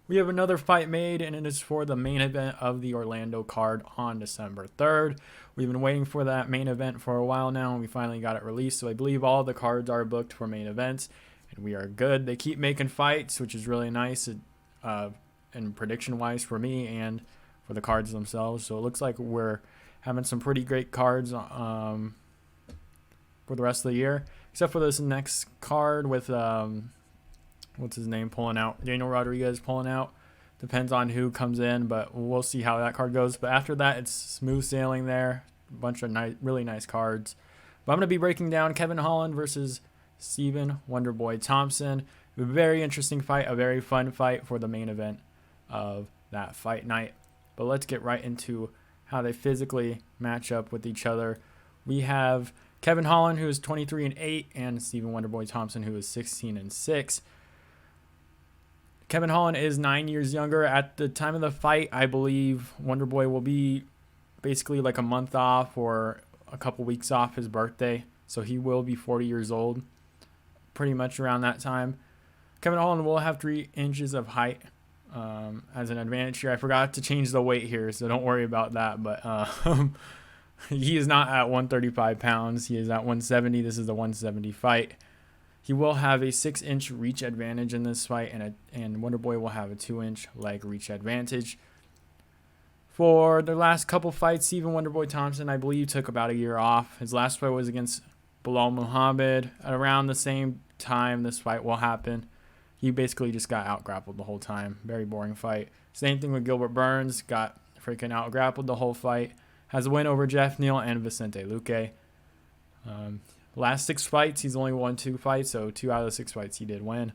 We have another fight made, and it is for the main event of the Orlando card on December 3rd. We've been waiting for that main event for a while now, and we finally got it released. So I believe all the cards are booked for main events, and we are good. They keep making fights, which is really nice, and prediction-wise for me and for the cards themselves. So it looks like we're having some pretty great cards for the rest of the year, except for this next card with what's his name pulling out, Daniel Rodriguez pulling out. Depends on who comes in, but we'll see how that card goes. But after that, it's smooth sailing there. A bunch of really nice cards. But I'm going to be breaking down Kevin Holland versus Stephen Wonderboy Thompson. A very interesting fight, a very fun fight for the main event of that fight night. But let's get right into how they physically match up with each other. We have Kevin Holland, who is 23-8, and Stephen Wonderboy Thompson, who is 16-6. Kevin Holland is 9 years younger. At the time of the fight, I believe Wonderboy will be basically like a month off or a couple weeks off his birthday. So he will be 40 years old pretty much around that time. Kevin Holland will have 3 inches of height as an advantage here. I forgot to change the weight here, so don't worry about that. But he is not at 135 pounds. He is at 170. This is the 170 fight. He will have a 6-inch reach advantage in this fight, and Wonderboy will have a 2-inch leg reach advantage. For the last couple fights, Stephen Wonderboy Thompson, I believe, took about a year off. His last fight was against Bilal Muhammad. At around the same time this fight will happen, he basically just got out-grappled the whole time. Very boring fight. Same thing with Gilbert Burns. Got freaking out-grappled the whole fight. Has a win over Jeff Neal and Vicente Luque. Last 6 fights, he's only won 2 fights, so 2 out of the 6 fights he did win.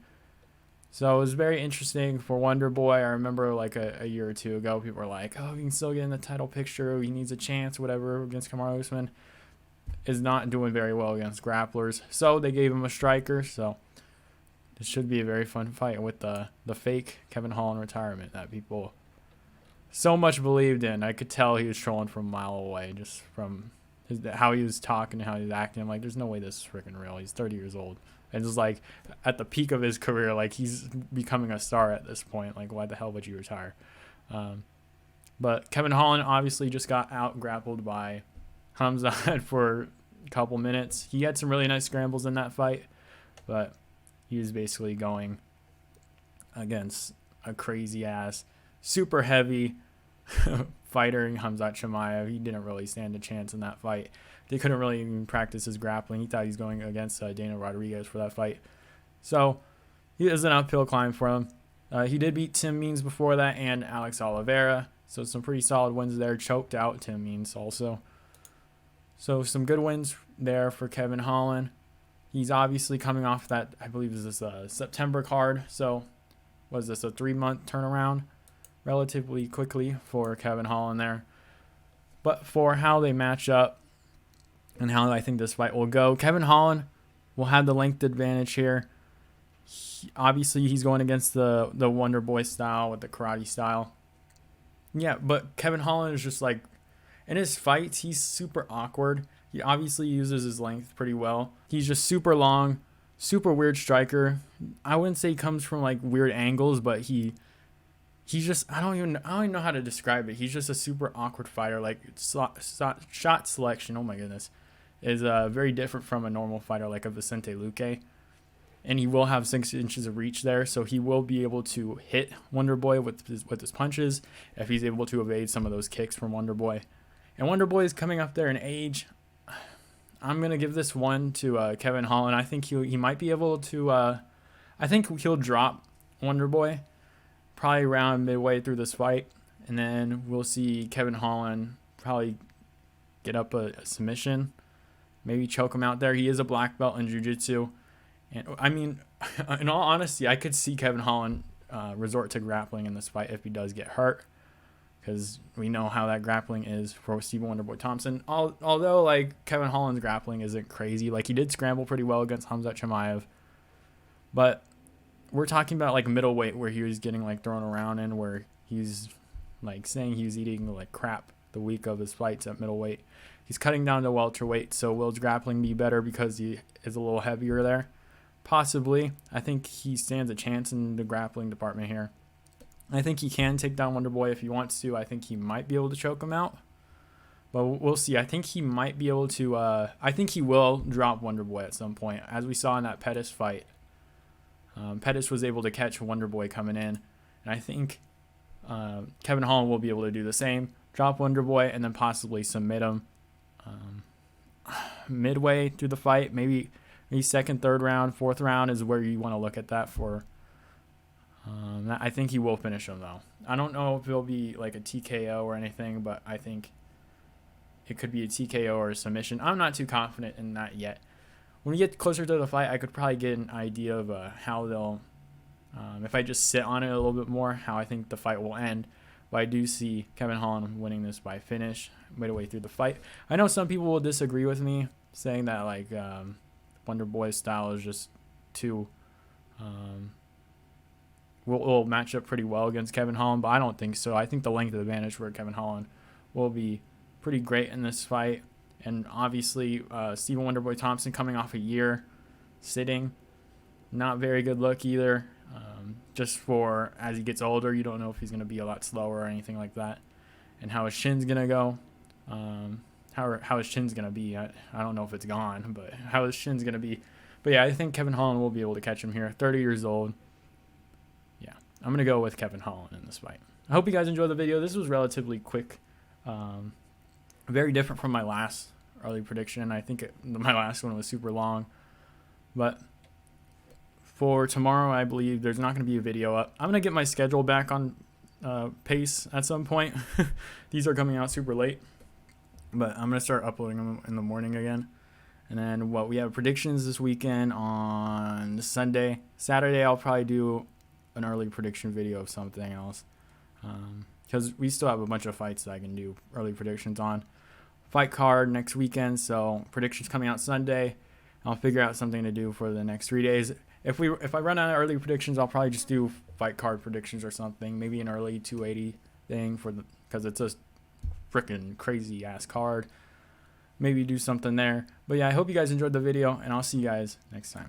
So it was very interesting for Wonderboy. I remember like a year or two ago, people were like, oh, he can still get in the title picture. He needs a chance, whatever, against Kamaru Usman. Is not doing very well against grapplers. So they gave him a striker. So this should be a very fun fight with the fake Kevin Holland retirement that people so much believed in. I could tell he was trolling from a mile away just from how he was talking, how he was acting. I'm like, there's no way this is freaking real. He's 30 years old. And just like at the peak of his career, like he's becoming a star at this point. Like, why the hell would you retire? But Kevin Holland obviously just got out grappled by Hamzat for a couple minutes. He had some really nice scrambles in that fight, but he was basically going against a crazy ass, super heavy fighter in Hamzat Chimaev. He didn't really stand a chance in that fight. They couldn't really even practice his grappling. He thought he was going against Daniel Rodriguez for that fight. So he is an uphill climb for him. He did beat Tim Means before that and Alex Oliveira. So some pretty solid wins there. Choked out Tim Means also. So some good wins there for Kevin Holland. He's obviously coming off that, I believe this is a September card. So was this a 3-month turnaround? Relatively quickly for Kevin Holland there. But for how they match up and how I think this fight will go, Kevin Holland will have the length advantage here. Obviously, he's going against the Wonder Boy style with the karate style. Yeah, but Kevin Holland is just like, in his fights, he's super awkward. He obviously uses his length pretty well. He's just super long, super weird striker. I wouldn't say he comes from like weird angles, but he's just, I don't even know how to describe it. He's just a super awkward fighter. Like shot selection, oh my goodness, is very different from a normal fighter like a Vicente Luque. And he will have 6 inches of reach there, so he will be able to hit Wonderboy with his punches if he's able to evade some of those kicks from Wonderboy. And Wonderboy is coming up there in age. I'm gonna give this one to Kevin Holland. I think he might be able to. I think he'll drop Wonderboy probably around midway through this fight, and then we'll see Kevin Holland probably get up a submission, maybe choke him out there. He is a black belt in jiu-jitsu. And I mean, in all honesty, I could see Kevin Holland resort to grappling in this fight if he does get hurt, because we know how that grappling is for Stephen Wonderboy Thompson. Although, like, Kevin Holland's grappling isn't crazy. Like, he did scramble pretty well against Hamzat Chimaev. But we're talking about, like, middleweight where he was getting, like, thrown around in, where he's, like, saying he was eating, like, crap the week of his fights at middleweight. He's cutting down to welterweight, so will his grappling be better because he is a little heavier there? Possibly. I think he stands a chance in the grappling department here. I think he can take down Wonderboy if he wants to. I think he might be able to choke him out. But we'll see. I think he might be able to. I think he will drop Wonderboy at some point. As we saw in that Pettis fight, Pettis was able to catch Wonderboy coming in. And I think Kevin Holland will be able to do the same. Drop Wonderboy and then possibly submit him midway through the fight. Maybe second, third round, fourth round is where you want to look at that for. I think he will finish him, though. I don't know if it'll be like a TKO or anything, but I think it could be a TKO or a submission. I'm not too confident in that yet. When we get closer to the fight, I could probably get an idea of how they'll, if I just sit on it a little bit more, how I think the fight will end. But I do see Kevin Holland winning this by finish midway through the fight. I know some people will disagree with me, saying that like Wonderboy's style is just too will match up pretty well against Kevin Holland, but I don't think so. I think the length advantage for Kevin Holland will be pretty great in this fight. And obviously, Stephen Wonderboy Thompson coming off a year sitting, not very good look either. Just for as he gets older, you don't know if he's going to be a lot slower or anything like that. And how his shin's going to go. How his shin's going to be. I don't know if it's gone, but how his shin's going to be. But yeah, I think Kevin Holland will be able to catch him here. 30 years old. Yeah, I'm going to go with Kevin Holland in this fight. I hope you guys enjoyed the video. This was relatively quick. Very different from my last early prediction. I think my last one was super long. But for tomorrow, I believe there's not going to be a video up. I'm going to get my schedule back on pace at some point. These are coming out super late. But I'm going to start uploading them in the morning again. And then we have predictions this weekend on Sunday. Saturday, I'll probably do an early prediction video of something else. Because we still have a bunch of fights that I can do early predictions on. Fight card next weekend, so predictions coming out Sunday. I'll figure out something to do for the next 3 days. If I run out of early predictions, I'll probably just do fight card predictions or something. Maybe an early 280 thing because it's a freaking crazy ass card. Maybe do something there. But yeah, I hope you guys enjoyed the video, and I'll see you guys next time.